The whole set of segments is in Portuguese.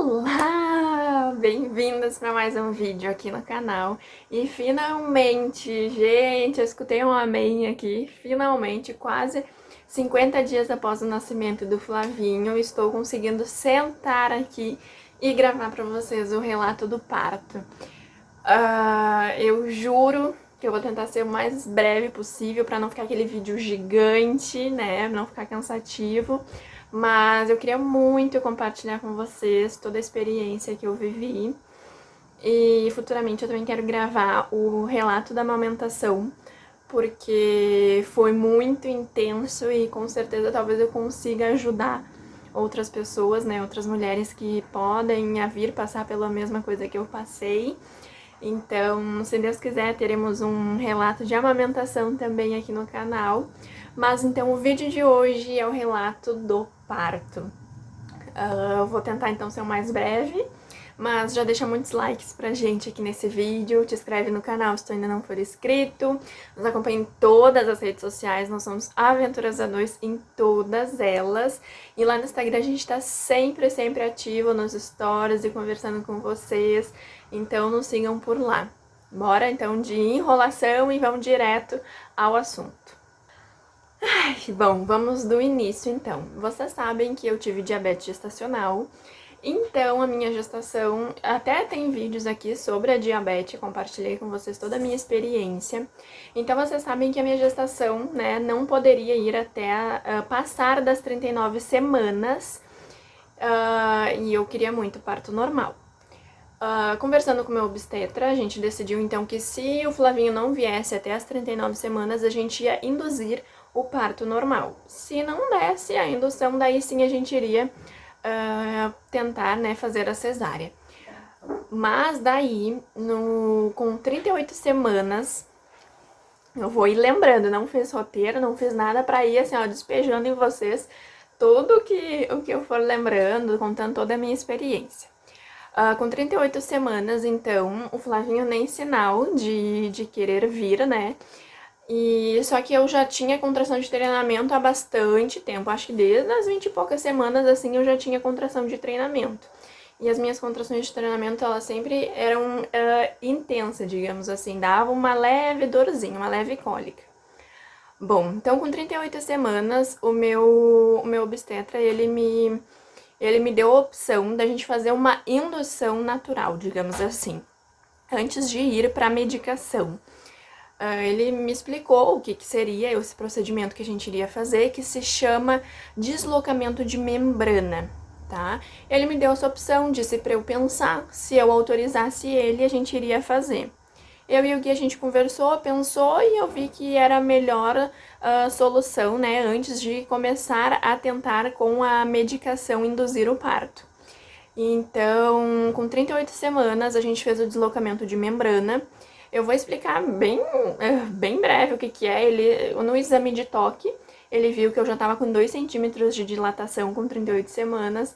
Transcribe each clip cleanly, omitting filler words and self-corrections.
Olá! Bem-vindas para mais um vídeo aqui no canal. E finalmente, gente, eu escutei um amém aqui. Finalmente, quase 50 dias após o nascimento do Flavinho, estou conseguindo sentar aqui e gravar para vocês o relato do parto. Eu juro que eu vou tentar ser o mais breve possível para não ficar aquele vídeo gigante, né? Não ficar cansativo. Mas eu queria muito compartilhar com vocês toda a experiência que eu vivi. E futuramente eu também quero gravar o relato da amamentação, porque foi muito intenso e com certeza talvez eu consiga ajudar outras pessoas, né? Outras mulheres que podem vir passar pela mesma coisa que eu passei. Então, se Deus quiser, teremos um relato de amamentação também aqui no canal. Mas então o vídeo de hoje é o relato do parto. Eu vou tentar então ser o mais breve, mas já deixa muitos likes pra gente aqui nesse vídeo, te inscreve no canal se tu ainda não for inscrito, nos acompanha em todas as redes sociais, nós somos Aventuras A2 em todas elas, e lá no Instagram a gente tá sempre ativo nos stories e conversando com vocês, então nos sigam por lá. Bora então de enrolação e vamos direto ao assunto. Bom, vamos do início então. Vocês sabem que eu tive diabetes gestacional, então a minha gestação, até tem vídeos aqui sobre a diabetes, compartilhei com vocês toda a minha experiência. Então vocês sabem que a minha gestação, né, não poderia ir até passar das 39 semanas, e eu queria muito parto normal. Conversando com o meu obstetra, a gente decidiu então que se o Flavinho não viesse até as 39 semanas, a gente ia induzir o parto normal. Se não desse a indução, daí sim a gente iria tentar, né, fazer a cesárea. Mas daí, com 38 semanas, eu vou ir lembrando, não fiz roteiro, não fiz nada pra ir assim, ó, despejando em vocês tudo o que eu for lembrando, contando toda a minha experiência. Com 38 semanas, então, o Flavinho nem sinal de querer vir, né? E só que eu já tinha contração de treinamento há bastante tempo, acho que desde as 20 e poucas semanas, assim, eu já tinha contração de treinamento. E as minhas contrações de treinamento, elas sempre eram intensas, digamos assim, dava uma leve dorzinha, uma leve cólica. Bom, então com 38 semanas, o meu obstetra, ele me deu a opção da gente fazer uma indução natural, digamos assim, antes de ir para a medicação. Ele me explicou o que seria esse procedimento que a gente iria fazer, que se chama deslocamento de membrana, tá? Ele me deu essa opção, disse para eu pensar, se eu autorizasse ele, a gente iria fazer. Eu e o Gui, a gente conversou, pensou e eu vi que era a melhor solução, né, antes de começar a tentar com a medicação induzir o parto. Então, com 38 semanas, a gente fez o deslocamento de membrana. Eu vou explicar bem breve o que é. Ele, no exame de toque, ele viu que eu já estava com 2 centímetros de dilatação com 38 semanas.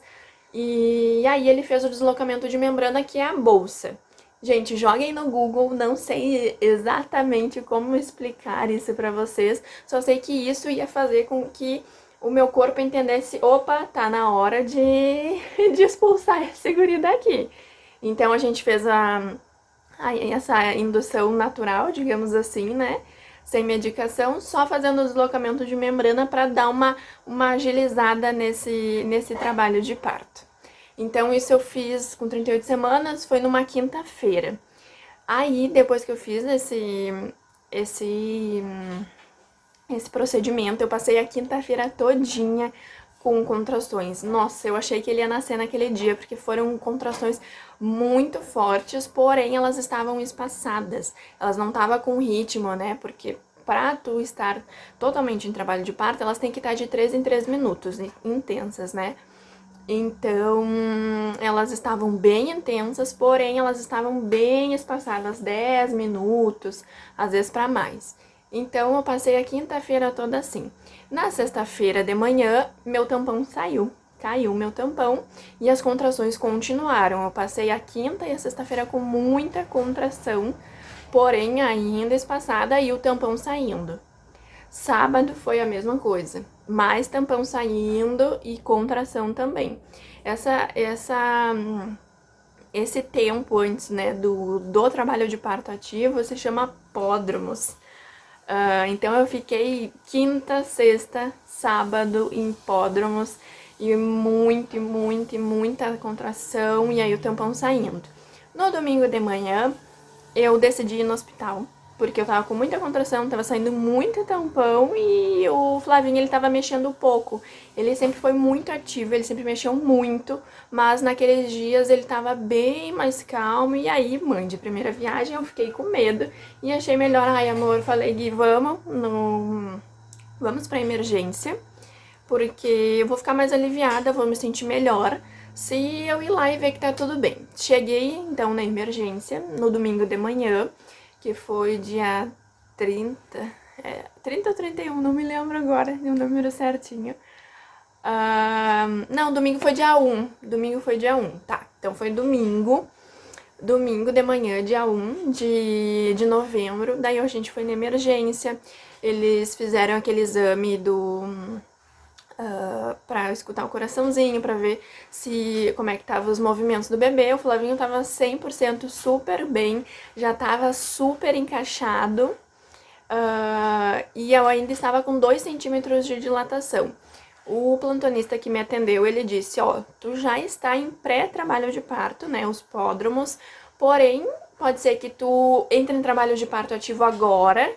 E aí ele fez o deslocamento de membrana, que é a bolsa. Gente, joguem no Google, não sei exatamente como explicar isso pra vocês, só sei que isso ia fazer com que o meu corpo entendesse, opa, tá na hora de expulsar esse guri daqui. Então a gente fez essa indução natural, digamos assim, né, sem medicação, só fazendo o deslocamento de membrana para dar uma agilizada nesse trabalho de parto. Então, isso eu fiz com 38 semanas, foi numa quinta-feira. Aí, depois que eu fiz esse procedimento, eu passei a quinta-feira todinha com contrações. Nossa, eu achei que ele ia nascer naquele dia, porque foram contrações muito fortes, porém elas estavam espaçadas. Elas não estavam com ritmo, né? Porque para tu estar totalmente em trabalho de parto, elas têm que estar de 3 em 3 minutos, intensas, né? Então, elas estavam bem intensas, porém elas estavam bem espaçadas, 10 minutos, às vezes para mais. Então, eu passei a quinta-feira toda assim. Na sexta-feira de manhã, meu tampão saiu. Caiu meu tampão e as contrações continuaram. Eu passei a quinta e a sexta-feira com muita contração, porém ainda espaçada e o tampão saindo. Sábado foi a mesma coisa, mais tampão saindo e contração também. Esse tempo antes, né, do trabalho de parto ativo se chama pódromos. Então eu fiquei quinta, sexta, sábado em pódromos e muita contração e aí o tampão saindo. No domingo de manhã eu decidi ir no hospital, porque eu tava com muita contração, tava saindo muito tampão e o Flavinho, ele tava mexendo pouco. Ele sempre foi muito ativo, ele sempre mexeu muito, mas naqueles dias ele tava bem mais calmo. E aí, mãe de primeira viagem, eu fiquei com medo e achei melhor. Ai, amor, falei, Gui, vamos pra emergência, porque eu vou ficar mais aliviada, vou me sentir melhor se eu ir lá e ver que tá tudo bem. Cheguei, então, na emergência, no domingo de manhã, que foi dia 30 ou 31, não me lembro agora o número certinho. Não, domingo foi dia 1, tá, então foi domingo de manhã, dia 1 de novembro, daí a gente foi na emergência, eles fizeram aquele exame pra escutar o coraçãozinho, pra ver como é que tava os movimentos do bebê. O Flavinho tava 100% super bem, já tava super encaixado, e eu ainda estava com 2 centímetros de dilatação. O plantonista que me atendeu, ele disse, ó, tu já está em pré-trabalho de parto, né, os pódromos, porém, pode ser que tu entre em trabalho de parto ativo agora,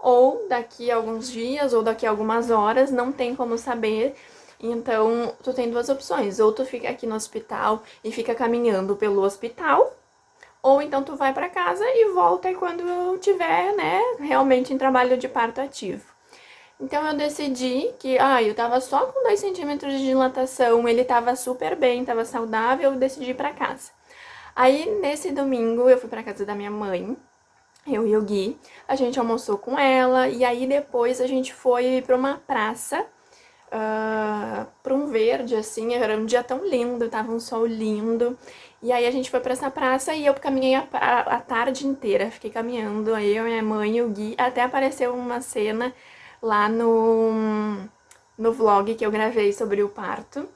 ou daqui a alguns dias, ou daqui a algumas horas, não tem como saber. Então, tu tem 2 opções, ou tu fica aqui no hospital e fica caminhando pelo hospital, ou então tu vai pra casa e volta quando tiver, né, realmente em trabalho de parto ativo. Então eu decidi que, eu tava só com 2 centímetros de dilatação, ele tava super bem, tava saudável, eu decidi ir pra casa. Aí, nesse domingo, eu fui pra casa da minha mãe, eu e o Gui, a gente almoçou com ela, e aí depois a gente foi pra uma praça, pra um verde, assim, era um dia tão lindo, tava um sol lindo, e aí a gente foi pra essa praça e eu caminhei a tarde inteira, fiquei caminhando, aí eu, minha mãe e o Gui, até apareceu uma cena lá no vlog que eu gravei sobre o parto.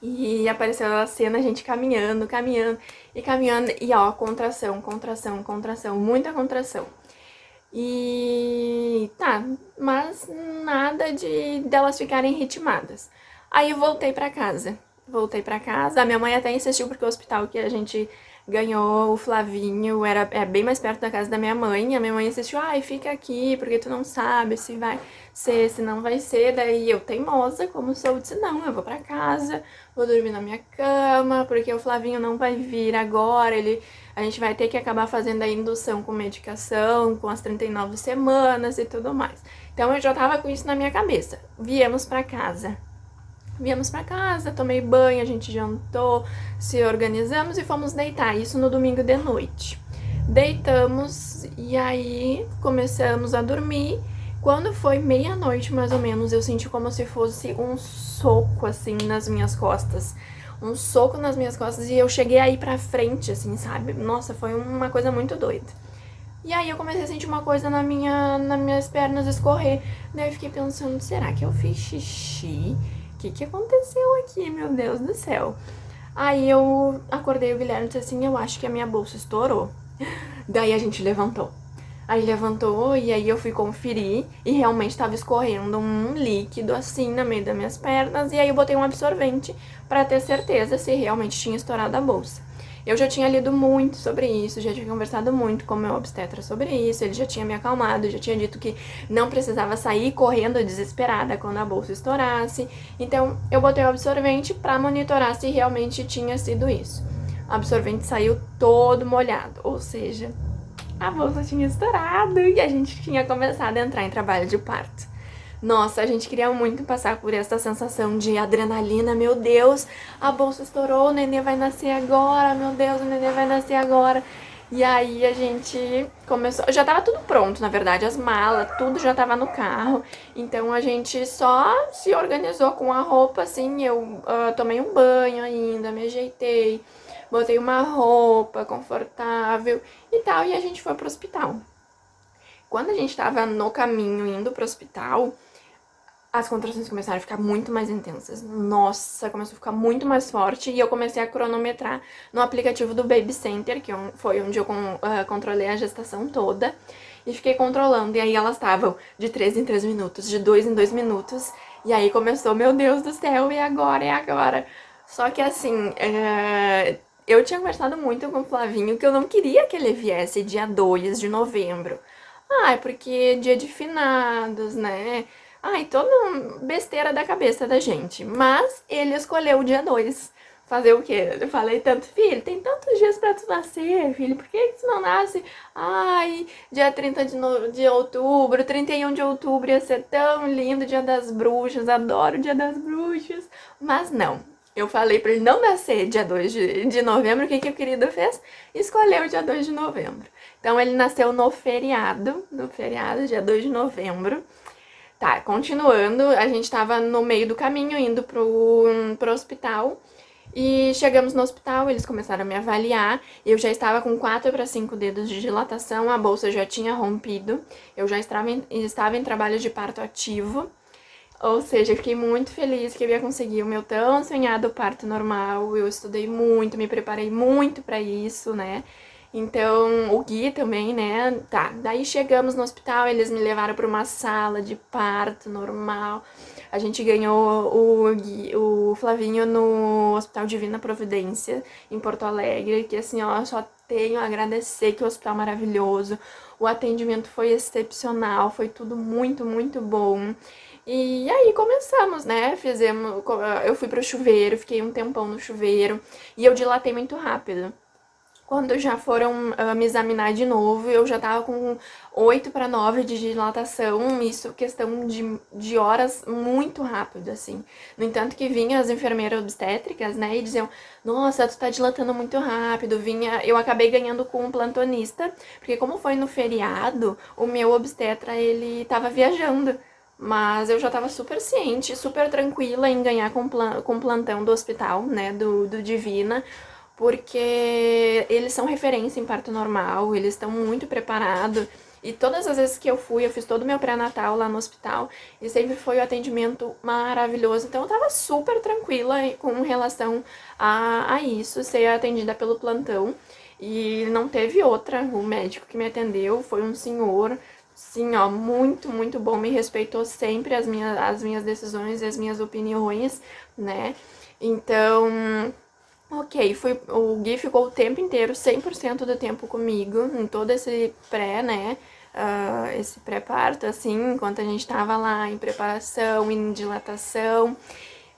E apareceu a cena, a gente caminhando, e ó, contração, muita contração. E tá, mas nada delas ficarem ritmadas. Aí eu voltei pra casa, a minha mãe até insistiu porque o hospital que a gente ganhou o Flavinho é bem mais perto da casa da minha mãe. A minha mãe insistiu, fica aqui porque tu não sabe se vai ser, se não vai ser. Daí eu, teimosa, como sou, disse, não, eu vou pra casa, vou dormir na minha cama, porque o Flavinho não vai vir agora, a gente vai ter que acabar fazendo a indução com medicação, com as 39 semanas e tudo mais. Então eu já tava com isso na minha cabeça. Viemos pra casa, tomei banho, a gente jantou, se organizamos e fomos deitar, isso no domingo de noite. Deitamos e aí começamos a dormir. Quando foi meia-noite, mais ou menos, eu senti como se fosse um soco, assim, nas minhas costas. Um soco nas minhas costas e eu cheguei a ir pra frente, assim, sabe? Nossa, foi uma coisa muito doida. E aí eu comecei a sentir uma coisa nas minhas pernas escorrer. Daí eu fiquei pensando, será que eu fiz xixi? O que aconteceu aqui, meu Deus do céu? Aí eu acordei o Guilherme e disse assim, eu acho que a minha bolsa estourou. Daí a gente levantou. Aí levantou e aí eu fui conferir e realmente estava escorrendo um líquido assim no meio das minhas pernas. E aí eu botei um absorvente para ter certeza se realmente tinha estourado a bolsa. Eu já tinha lido muito sobre isso, já tinha conversado muito com o meu obstetra sobre isso, ele já tinha me acalmado, já tinha dito que não precisava sair correndo desesperada quando a bolsa estourasse. Então eu botei o absorvente para monitorar se realmente tinha sido isso. O absorvente saiu todo molhado, ou seja, a bolsa tinha estourado e a gente tinha começado a entrar em trabalho de parto. Nossa, a gente queria muito passar por essa sensação de adrenalina, meu Deus, a bolsa estourou, o nenê vai nascer agora, meu Deus, o nenê vai nascer agora. E aí a gente começou, já tava tudo pronto, na verdade, as malas, tudo já tava no carro. Então a gente só se organizou com a roupa, assim, eu tomei um banho ainda, me ajeitei, botei uma roupa confortável e tal, e a gente foi pro hospital. Quando a gente tava no caminho indo pro hospital, as contrações começaram a ficar muito mais intensas. Nossa, começou a ficar muito mais forte e eu comecei a cronometrar no aplicativo do Baby Center, que foi onde eu controlei a gestação toda. E fiquei controlando, e aí elas estavam de 3 em 3 minutos, de 2 em 2 minutos. E aí começou, meu Deus do céu, e agora, e agora? Só que assim, eu tinha conversado muito com o Flavinho que eu não queria que ele viesse dia 2 de novembro. Ah, é porque é dia de finados, né? Ai, toda besteira da cabeça da gente. Mas ele escolheu o dia 2. Fazer o quê? Eu falei tanto, filho, tem tantos dias pra tu nascer, filho, por que tu não nasce? Ai, dia 30 de outubro, 31 de outubro ia ser tão lindo, dia das bruxas, adoro o dia das bruxas. Mas não, eu falei pra ele não nascer dia 2 de novembro, o que o querido fez? Escolheu o dia 2 de novembro. Então ele nasceu no feriado, dia 2 de novembro. Tá, continuando, a gente tava no meio do caminho, indo pro hospital. E chegamos no hospital, eles começaram a me avaliar. Eu já estava com 4 para 5 dedos de dilatação, a bolsa já tinha rompido. Eu já estava em trabalho de parto ativo. Ou seja, eu fiquei muito feliz que eu ia conseguir o meu tão sonhado parto normal. Eu estudei muito, me preparei muito para isso, né? Então, o Gui também, né? Tá, daí chegamos no hospital, eles me levaram para uma sala de parto normal. A gente ganhou o Flavinho no Hospital Divina Providência, em Porto Alegre, que assim, ó, só tenho a agradecer, que o hospital é maravilhoso. O atendimento foi excepcional, foi tudo muito, muito bom. E aí começamos, né? Eu fui pro chuveiro, fiquei um tempão no chuveiro e eu dilatei muito rápido. Quando já foram me examinar de novo, eu já tava com 8 para 9 de dilatação, isso questão de horas muito rápido, assim. No entanto que vinha as enfermeiras obstétricas, né, e diziam, nossa, tu tá dilatando muito rápido, eu acabei ganhando com um plantonista, porque como foi no feriado, o meu obstetra, ele tava viajando. Mas eu já tava super ciente, super tranquila em ganhar com plantão do hospital, né, do Divina, porque eles são referência em parto normal, eles estão muito preparados. E todas as vezes que eu fui, eu fiz todo o meu pré-natal lá no hospital e sempre foi o atendimento maravilhoso. Então eu tava super tranquila com relação a isso, ser atendida pelo plantão. E não teve outra, o médico que me atendeu foi um senhor, sim, ó, muito, muito bom, me respeitou sempre as minhas decisões e as minhas opiniões, né? Então, ok, o Gui ficou o tempo inteiro, 100% do tempo comigo, em todo esse pré, né, esse pré-parto, assim, enquanto a gente tava lá em preparação, em dilatação.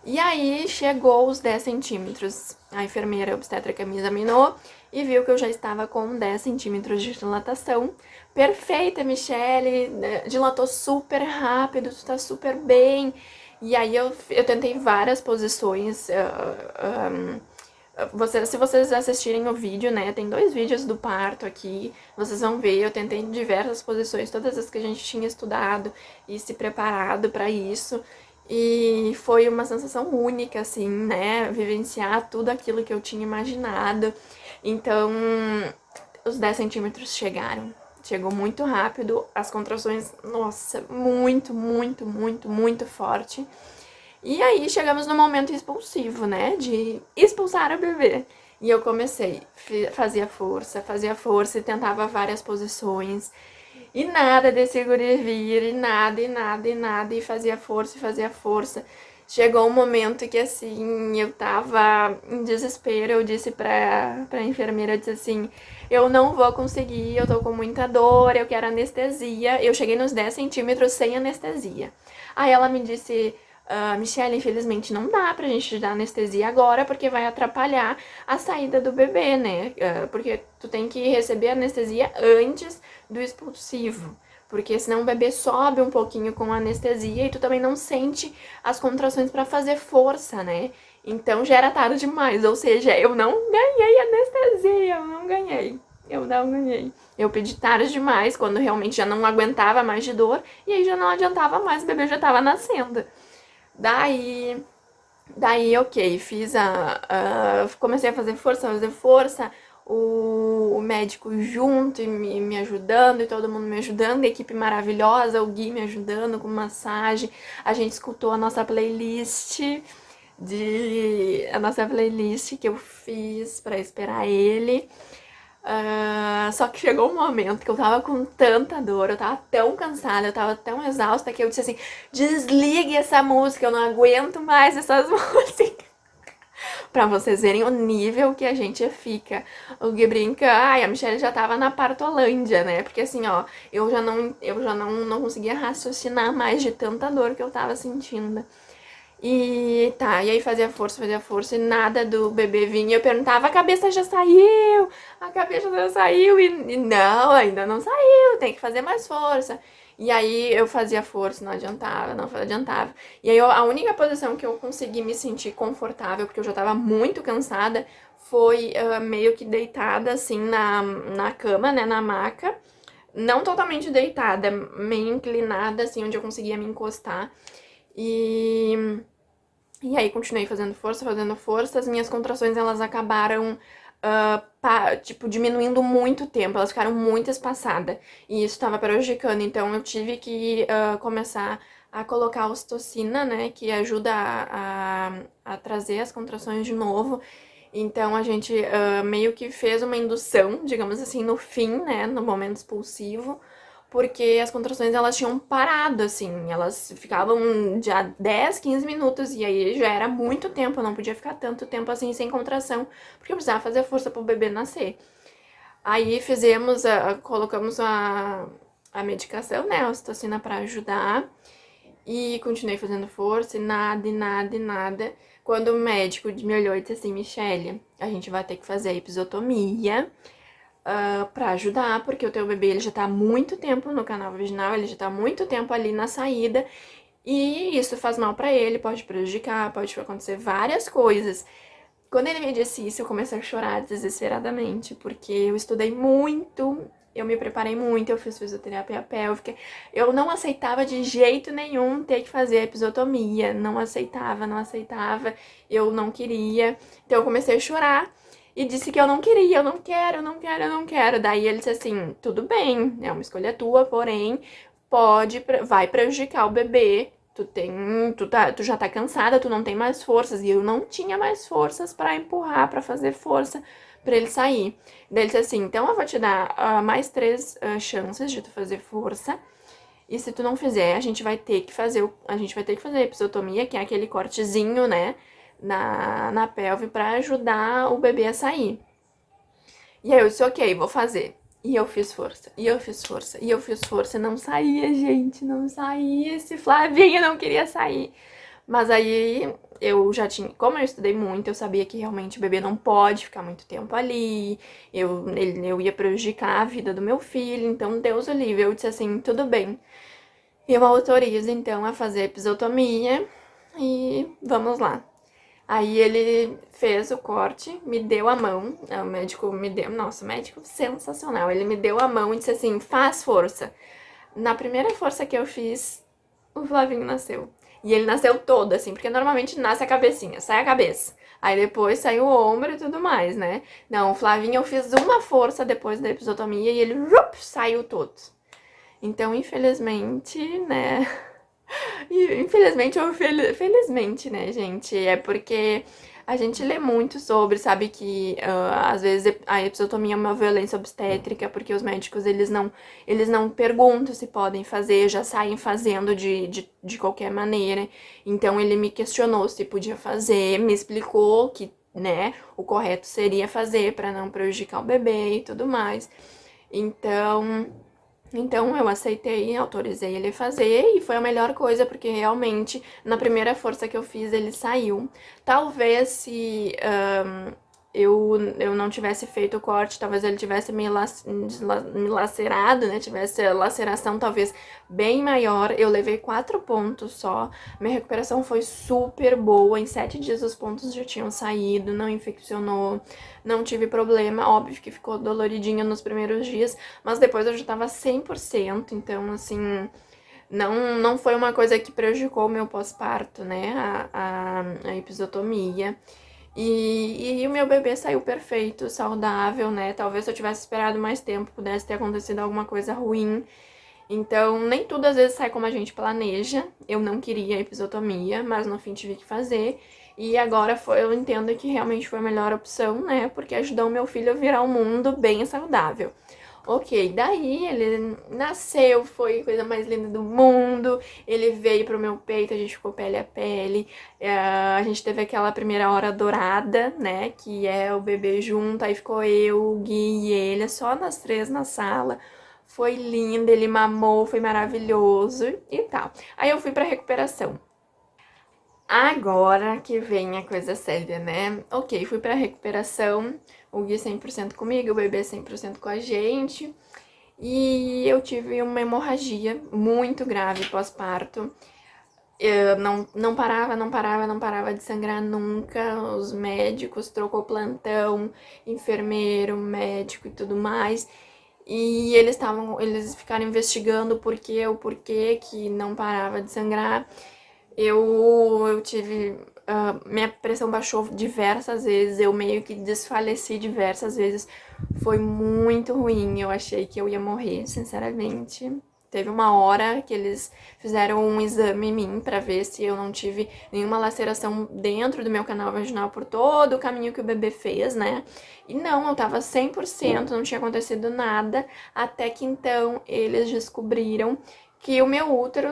E aí chegou os 10 centímetros. A enfermeira obstétrica me examinou e viu que eu já estava com 10 centímetros de dilatação. Perfeita, Michele, dilatou super rápido, tu tá super bem. E aí eu tentei várias posições. Se vocês assistirem o vídeo, né, tem 2 vídeos do parto aqui, vocês vão ver, eu tentei em diversas posições, todas as que a gente tinha estudado e se preparado para isso, e foi uma sensação única, assim, né, vivenciar tudo aquilo que eu tinha imaginado. Então, os 10 centímetros chegou muito rápido, as contrações, nossa, muito, muito, muito, muito forte. E aí chegamos no momento expulsivo, né? De expulsar o bebê. E eu comecei, fazia força e tentava várias posições. E nada desse guri vir, e nada, e nada, e nada, e fazia força, e fazia força. Chegou um momento que, assim, eu tava em desespero, eu disse pra enfermeira, eu disse assim, eu não vou conseguir, eu tô com muita dor, eu quero anestesia. Eu cheguei nos 10 centímetros sem anestesia. Aí ela me disse, Michelle, infelizmente não dá pra gente dar anestesia agora, porque vai atrapalhar a saída do bebê, né? Porque tu tem que receber anestesia antes do expulsivo. Porque senão o bebê sobe um pouquinho com anestesia e tu também não sente as contrações pra fazer força, né? Então já era tarde demais, ou seja, eu não ganhei anestesia, eu não ganhei. Eu não ganhei. Eu pedi tarde demais, quando realmente já não aguentava mais de dor, e aí já não adiantava mais, o bebê já tava nascendo. Daí, ok, comecei a fazer força, o médico junto e me ajudando, e todo mundo me ajudando, a equipe maravilhosa, o Gui me ajudando com massagem. A gente escutou a nossa playlist que eu fiz pra esperar ele. Só que chegou um momento que eu tava com tanta dor, eu tava tão cansada, eu tava tão exausta que eu disse assim: desligue essa música, eu não aguento mais essas músicas. Pra vocês verem o nível que a gente fica. O Gui brinca, ai, a Michelle já tava na partolândia, né? Porque assim, ó, eu já não conseguia raciocinar mais de tanta dor que eu tava sentindo. E tá, e aí fazia força, e nada do bebê vinha. Eu perguntava, a cabeça já saiu, a cabeça já saiu, e não, ainda não saiu, tem que fazer mais força. E aí eu fazia força, não adiantava, não adiantava. E aí a única posição que eu consegui me sentir confortável, porque eu já tava muito cansada, foi meio que deitada assim na cama, né, na maca. Não totalmente deitada, meio inclinada, assim, onde eu conseguia me encostar. E aí continuei fazendo força. As minhas contrações, elas acabaram, tipo, diminuindo muito tempo. Elas ficaram muito espaçadas. E isso estava prejudicando. Então eu tive que começar a colocar ocitocina, né? Que ajuda a trazer as contrações de novo. Então a gente meio que fez uma indução, digamos assim, no fim, né? No momento expulsivo, porque as contrações elas tinham parado, assim, elas ficavam de 10, 15 minutos, e aí já era muito tempo, eu não podia ficar tanto tempo assim sem contração, porque eu precisava fazer força pro bebê nascer. Aí colocamos a medicação, né, a ocitocina pra ajudar, e continuei fazendo força, e nada, e nada, e nada. Quando o médico me olhou e disse assim, Michelle, a gente vai ter que fazer a episiotomia, pra ajudar, porque o teu bebê ele já tá há muito tempo no canal vaginal, ele já tá há muito tempo ali na saída, e isso faz mal pra ele, pode prejudicar, pode acontecer várias coisas. Quando ele me disse isso, eu comecei a chorar desesperadamente, porque eu estudei muito, eu me preparei muito, eu fiz fisioterapia pélvica, eu não aceitava de jeito nenhum ter que fazer a episiotomia, não aceitava, não aceitava, eu não queria, então eu comecei a chorar. E disse que eu não queria, eu não quero, eu não quero, eu não quero. Daí ele disse assim, tudo bem, é uma escolha tua, porém, vai prejudicar o bebê. Tu já tá cansada, tu não tem mais forças. E eu não tinha mais forças pra empurrar, pra fazer força pra ele sair. Daí ele disse assim, então eu vou te dar mais 3 chances de tu fazer força. E se tu não fizer, a gente vai ter que fazer a episiotomia, que é aquele cortezinho, né, na pelve pra ajudar o bebê a sair. E aí eu disse, ok, vou fazer. E eu fiz força, e eu fiz força, e eu fiz força. Não saía, gente, não saía. Esse Flavinho não queria sair. Mas aí eu já tinha, como eu estudei muito, eu sabia que realmente o bebê não pode ficar muito tempo ali. Eu ia prejudicar a vida do meu filho, então Deus o livre. Eu disse assim, tudo bem. Eu autorizo então a fazer a episiotomia e vamos lá. Aí ele fez o corte, me deu a mão, o médico me deu, nossa, médico sensacional, ele me deu a mão e disse assim, faz força. Na primeira força que eu fiz, o Flavinho nasceu. E ele nasceu todo, assim, porque normalmente nasce a cabecinha, sai a cabeça. Aí depois sai o ombro e tudo mais, né? Não, o Flavinho eu fiz uma força depois da episiotomia e ele saiu todo. Então, infelizmente, né? Infelizmente ou felizmente, né, gente? É porque a gente lê muito sobre, sabe que às vezes a episiotomia é uma violência obstétrica, porque os médicos eles não perguntam se podem fazer, já saem fazendo de qualquer maneira. Então ele me questionou se podia fazer, me explicou que, né, o correto seria fazer para não prejudicar o bebê e tudo mais. Então eu aceitei, autorizei ele a fazer e foi a melhor coisa, porque realmente na primeira força que eu fiz ele saiu. Talvez se eu não tivesse feito o corte, talvez ele tivesse me lacerado, né? Tivesse a laceração talvez bem maior. Eu levei 4 pontos só. Minha recuperação foi super boa. Em 7 dias os pontos já tinham saído, não infeccionou, não tive problema. Óbvio que ficou doloridinho nos primeiros dias, mas depois eu já tava 100%. Então, assim, não foi uma coisa que prejudicou o meu pós-parto, né? A episiotomia. E o meu bebê saiu perfeito, saudável, né? Talvez se eu tivesse esperado mais tempo, pudesse ter acontecido alguma coisa ruim. Então, nem tudo às vezes sai como a gente planeja. Eu não queria episiotomia, mas no fim tive que fazer. E agora eu entendo que realmente foi a melhor opção, né? Porque ajudou o meu filho a virar um mundo bem saudável. Ok, daí ele nasceu, foi a coisa mais linda do mundo. Ele veio pro meu peito, a gente ficou pele a pele. A gente teve aquela primeira hora dourada, né? Que é o bebê junto, aí ficou eu, o Gui e ele, só nós três na sala. Foi lindo, ele mamou, foi maravilhoso e tal. Aí eu fui pra recuperação. Agora que vem a coisa séria, né? Ok, fui pra recuperação, o Gui 100% comigo, o bebê 100% com a gente. E eu tive uma hemorragia muito grave pós-parto. Eu não parava, não parava, não parava de sangrar nunca. Os médicos trocou plantão, enfermeiro, médico e tudo mais. E eles ficaram investigando o porquê que não parava de sangrar. Eu tive. Minha pressão baixou diversas vezes, eu meio que desfaleci diversas vezes. Foi muito ruim, eu achei que eu ia morrer, sinceramente. Teve uma hora que eles fizeram um exame em mim pra ver se eu não tive nenhuma laceração dentro do meu canal vaginal por todo o caminho que o bebê fez, né? E não, eu tava 100%, não tinha acontecido nada, até que então eles descobriram que o meu útero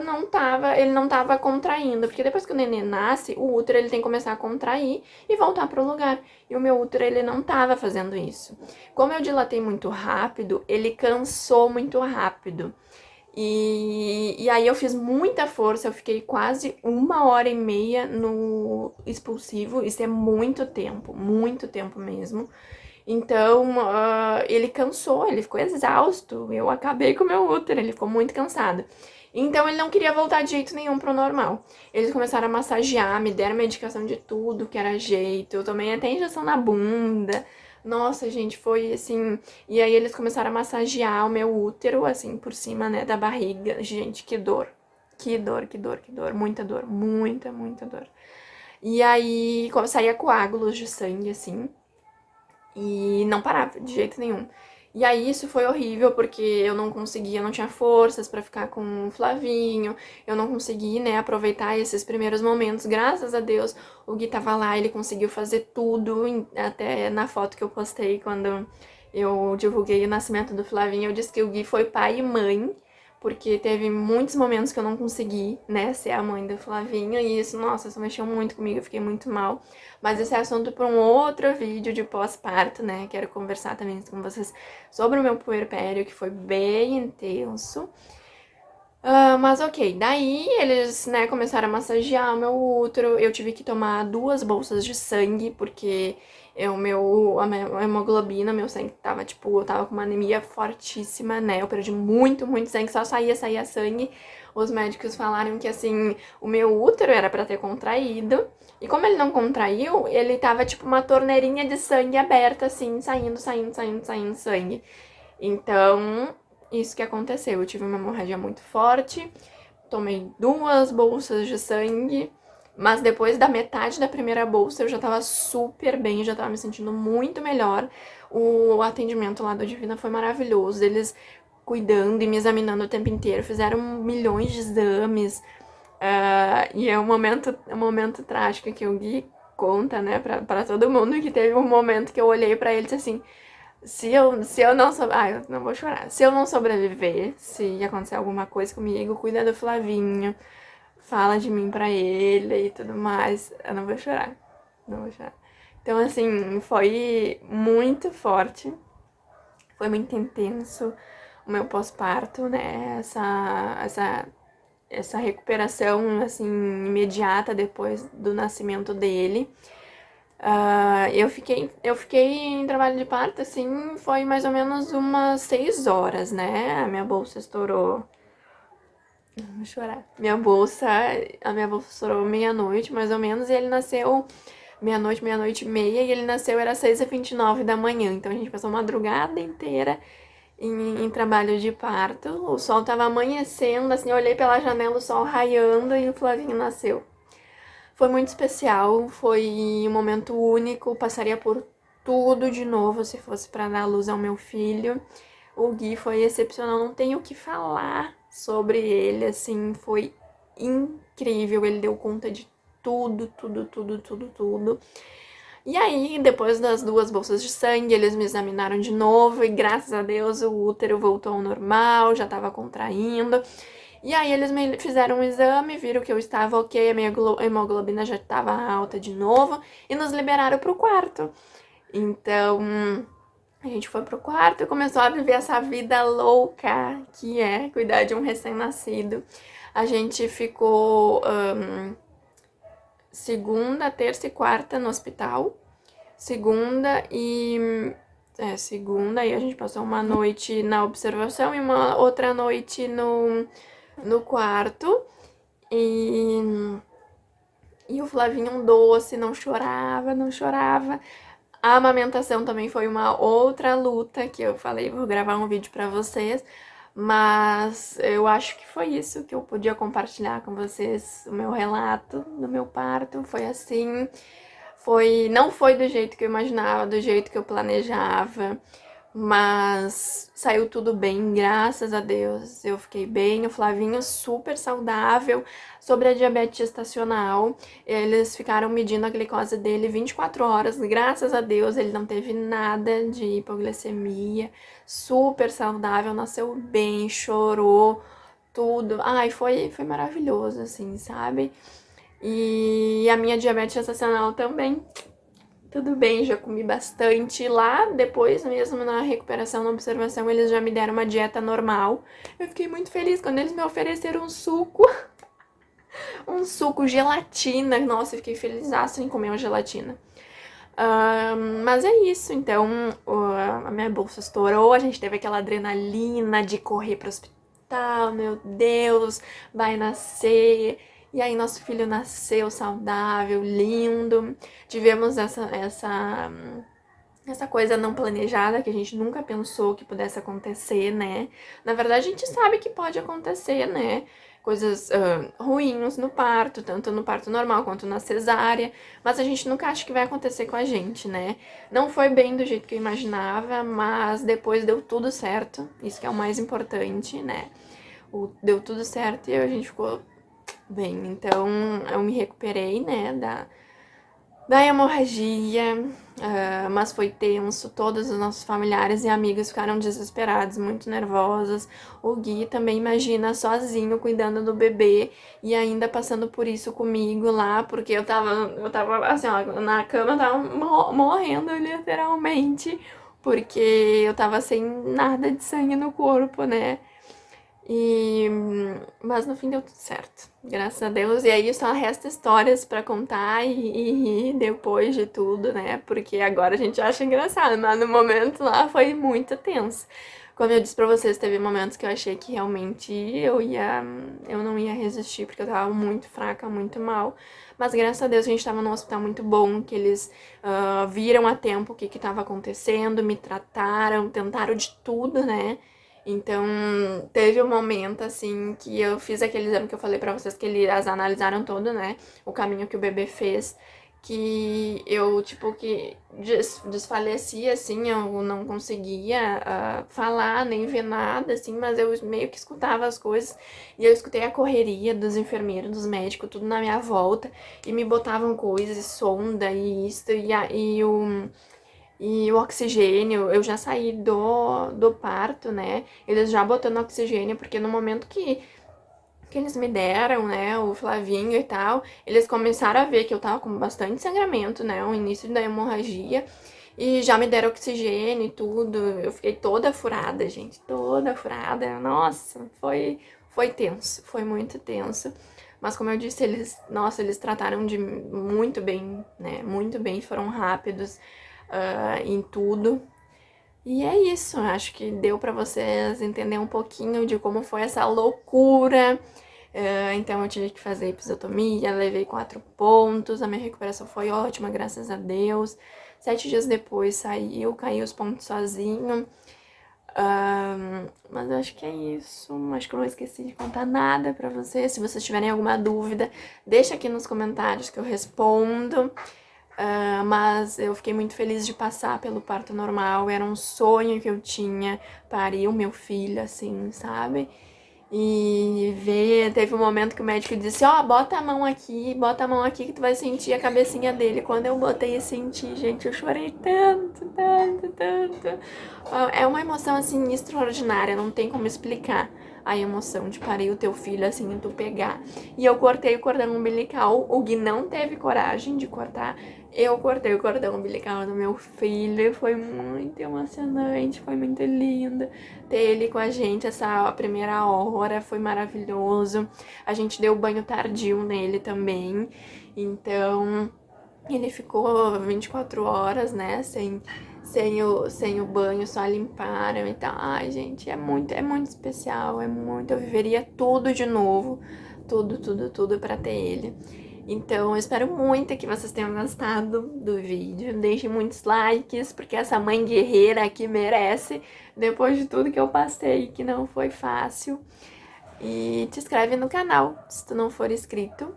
ele não tava contraindo, porque depois que o neném nasce, o útero ele tem que começar a contrair e voltar pro lugar. E o meu útero ele não tava fazendo isso. Como eu dilatei muito rápido, ele cansou muito rápido. E aí eu fiz muita força, eu fiquei quase 1h30 no expulsivo, isso é muito tempo mesmo. Então, ele cansou, ele ficou exausto. Eu acabei com o meu útero, ele ficou muito cansado. Então, ele não queria voltar de jeito nenhum pro normal. Eles começaram a massagear, me deram medicação de tudo que era jeito. Eu tomei até injeção na bunda. Nossa, gente, foi assim. E aí, eles começaram a massagear o meu útero, assim, por cima, né, da barriga. Gente, que dor. Que dor, que dor, que dor. Muita dor, muita dor. E aí, saía coágulos de sangue, assim. E não parava, de jeito nenhum. E aí isso foi horrível, porque eu não conseguia, não tinha forças pra ficar com o Flavinho, eu não consegui, né, aproveitar esses primeiros momentos. Graças a Deus, o Gui tava lá, ele conseguiu fazer tudo, até na foto que eu postei quando eu divulguei o nascimento do Flavinho, eu disse que o Gui foi pai e mãe, porque teve muitos momentos que eu não consegui, né, ser a mãe do Flavinho, e isso, nossa, isso mexeu muito comigo, eu fiquei muito mal. Mas esse é assunto para um outro vídeo de pós-parto, né? Quero conversar também com vocês sobre o meu puerpério, que foi bem intenso. Mas ok, daí eles, né, começaram a massagear o meu útero, eu tive que tomar 2 bolsas de sangue, porque a minha hemoglobina, meu sangue tava, tipo, eu tava com uma anemia fortíssima, né, eu perdi muito sangue, só saía sangue. Os médicos falaram que, assim, o meu útero era pra ter contraído, e como ele não contraiu, ele tava, tipo, uma torneirinha de sangue aberta, assim, saindo sangue. Então, isso que aconteceu. Eu tive uma hemorragia muito forte, tomei 2 bolsas de sangue, mas depois da metade da primeira bolsa eu já tava super bem, já tava me sentindo muito melhor. O atendimento lá do Divina foi maravilhoso, eles cuidando e me examinando o tempo inteiro, fizeram milhões de exames. E é um momento trágico que o Gui conta, né, pra todo mundo, que teve um momento que eu olhei pra ele e disse assim: se eu não eu não vou chorar. Se eu não sobreviver, se acontecer alguma coisa comigo, cuida do Flavinho, fala de mim pra ele e tudo mais. Eu não vou chorar. Não vou chorar. Então, assim, foi muito forte. Foi muito intenso o meu pós-parto, né? Essa recuperação, assim, imediata depois do nascimento dele. Eu fiquei em trabalho de parto, assim, foi mais ou menos umas 6 horas, né? A minha bolsa estourou. Vou chorar. A minha bolsa estourou meia-noite, mais ou menos, e ele nasceu meia-noite e meia, e ele nasceu era 6h29 da manhã. Então a gente passou a madrugada inteira em trabalho de parto. O sol tava amanhecendo, assim, eu olhei pela janela, o sol raiando e o Flavinho nasceu. Foi muito especial, foi um momento único, passaria por tudo de novo se fosse para dar luz ao meu filho. O Gui foi excepcional, não tenho o que falar sobre ele, assim, foi incrível, ele deu conta de tudo, tudo, tudo, tudo, tudo. E aí, depois das 2 bolsas de sangue, eles me examinaram de novo e graças a Deus o útero voltou ao normal, já tava contraindo. E aí eles me fizeram um exame, viram que eu estava ok, a minha hemoglobina já estava alta de novo e nos liberaram pro quarto. Então, a gente foi pro quarto e começou a viver essa vida louca que é cuidar de um recém-nascido. A gente ficou segunda, terça e quarta no hospital. Segunda, e a gente passou uma noite na observação e uma outra noite no quarto. E o Flavinho um doce, não chorava, não chorava. A amamentação também foi uma outra luta que eu falei, vou gravar um vídeo pra vocês. Mas eu acho que foi isso que eu podia compartilhar com vocês, o meu relato do meu parto. Foi assim, não foi do jeito que eu imaginava, do jeito que eu planejava, mas saiu tudo bem, graças a Deus. Eu fiquei bem, o Flavinho super saudável. Sobre a diabetes gestacional, eles ficaram medindo a glicose dele 24 horas, graças a Deus ele não teve nada de hipoglicemia, super saudável, nasceu bem, chorou, tudo. Ai, foi maravilhoso, assim, sabe? E a minha diabetes gestacional também, tudo bem, já comi bastante. Lá, depois mesmo na recuperação, na observação, eles já me deram uma dieta normal. Eu fiquei muito feliz quando eles me ofereceram um suco. Um suco gelatina. Nossa, eu fiquei felizaço em comer uma gelatina. Mas é isso, então a minha bolsa estourou, a gente teve aquela adrenalina de correr pro hospital, meu Deus, vai nascer. E aí nosso filho nasceu saudável, lindo. Tivemos essa coisa não planejada que a gente nunca pensou que pudesse acontecer, né? Na verdade, a gente sabe que pode acontecer, né? Coisas ruins no parto, tanto no parto normal quanto na cesárea, mas a gente nunca acha que vai acontecer com a gente, né? Não foi bem do jeito que eu imaginava, mas depois deu tudo certo, isso que é o mais importante, né? Deu tudo certo e a gente ficou bem. Então, eu me recuperei, né, da hemorragia, mas foi tenso. Todos os nossos familiares e amigos ficaram desesperados, muito nervosos. O Gui também, imagina, sozinho cuidando do bebê e ainda passando por isso comigo lá, porque eu tava assim, ó, na cama, eu tava morrendo literalmente, porque eu tava sem nada de sangue no corpo, né? Mas no fim deu tudo certo, graças a Deus. E aí só resta histórias pra contar e rir depois de tudo, né? Porque agora a gente acha engraçado, mas no momento lá foi muito tenso. Como eu disse pra vocês, teve momentos que eu achei que realmente eu não ia resistir, porque eu tava muito fraca, muito mal. Mas graças a Deus a gente tava num hospital muito bom, que eles viram a tempo o que tava acontecendo, me trataram, tentaram de tudo, né? Então, teve um momento, assim, que eu fiz aquele exame que eu falei pra vocês, que eles analisaram todo, né, o caminho que o bebê fez, que eu, tipo, que desfaleci, assim, eu não conseguia falar, nem ver nada, assim, mas eu meio que escutava as coisas, e eu escutei a correria dos enfermeiros, dos médicos, tudo na minha volta, e me botavam coisas, sonda, e isso, e o oxigênio, eu já saí do parto, né? Eles já botando oxigênio, porque no momento que eles me deram, né, o Flavinho e tal, eles começaram a ver que eu tava com bastante sangramento, né, o início da hemorragia, e já me deram oxigênio e tudo. Eu fiquei toda furada, gente, toda furada. Nossa, foi tenso, foi muito tenso. Mas como eu disse, eles trataram de muito bem, né, muito bem, foram rápidos em tudo. E é isso, acho que deu pra vocês entender um pouquinho de como foi essa loucura. Então eu tive que fazer episiotomia, levei 4 pontos, a minha recuperação foi ótima, graças a Deus. 7 dias depois caiu os pontos sozinho. Mas eu acho que é isso. Acho que eu não esqueci de contar nada pra vocês. Se vocês tiverem alguma dúvida, deixa aqui nos comentários que eu respondo. Mas eu fiquei muito feliz de passar pelo parto normal. Era um sonho que eu tinha, parir o meu filho, assim, sabe? E teve um momento que o médico disse, ó, bota a mão aqui que tu vai sentir a cabecinha dele. Quando eu botei e senti, gente, eu chorei tanto, tanto, tanto. É uma emoção, assim, extraordinária, não tem como explicar a emoção de parir o teu filho, assim, e tu pegar. E eu cortei o cordão umbilical, o Gui não teve coragem de cortar. Eu cortei o cordão umbilical do meu filho, foi muito emocionante, foi muito lindo ter ele com a gente essa primeira hora, foi maravilhoso. A gente deu banho tardio nele também, então ele ficou 24 horas, né, sem o banho, só limparam e tal. Ai, gente, é muito especial, eu viveria tudo de novo, tudo pra ter ele. Então, eu espero muito que vocês tenham gostado do vídeo. Deixem muitos likes, porque essa mãe guerreira aqui merece, depois de tudo que eu passei, que não foi fácil. E te inscreve no canal, se tu não for inscrito.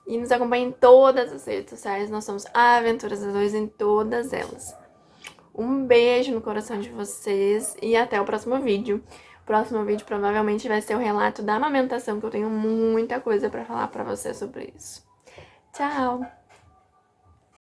E nos acompanha em todas as redes sociais. Nós somos Aventuras A2 em todas elas. Um beijo no coração de vocês e até o próximo vídeo. O próximo vídeo provavelmente vai ser o relato da amamentação, que eu tenho muita coisa pra falar pra vocês sobre isso. Tchau!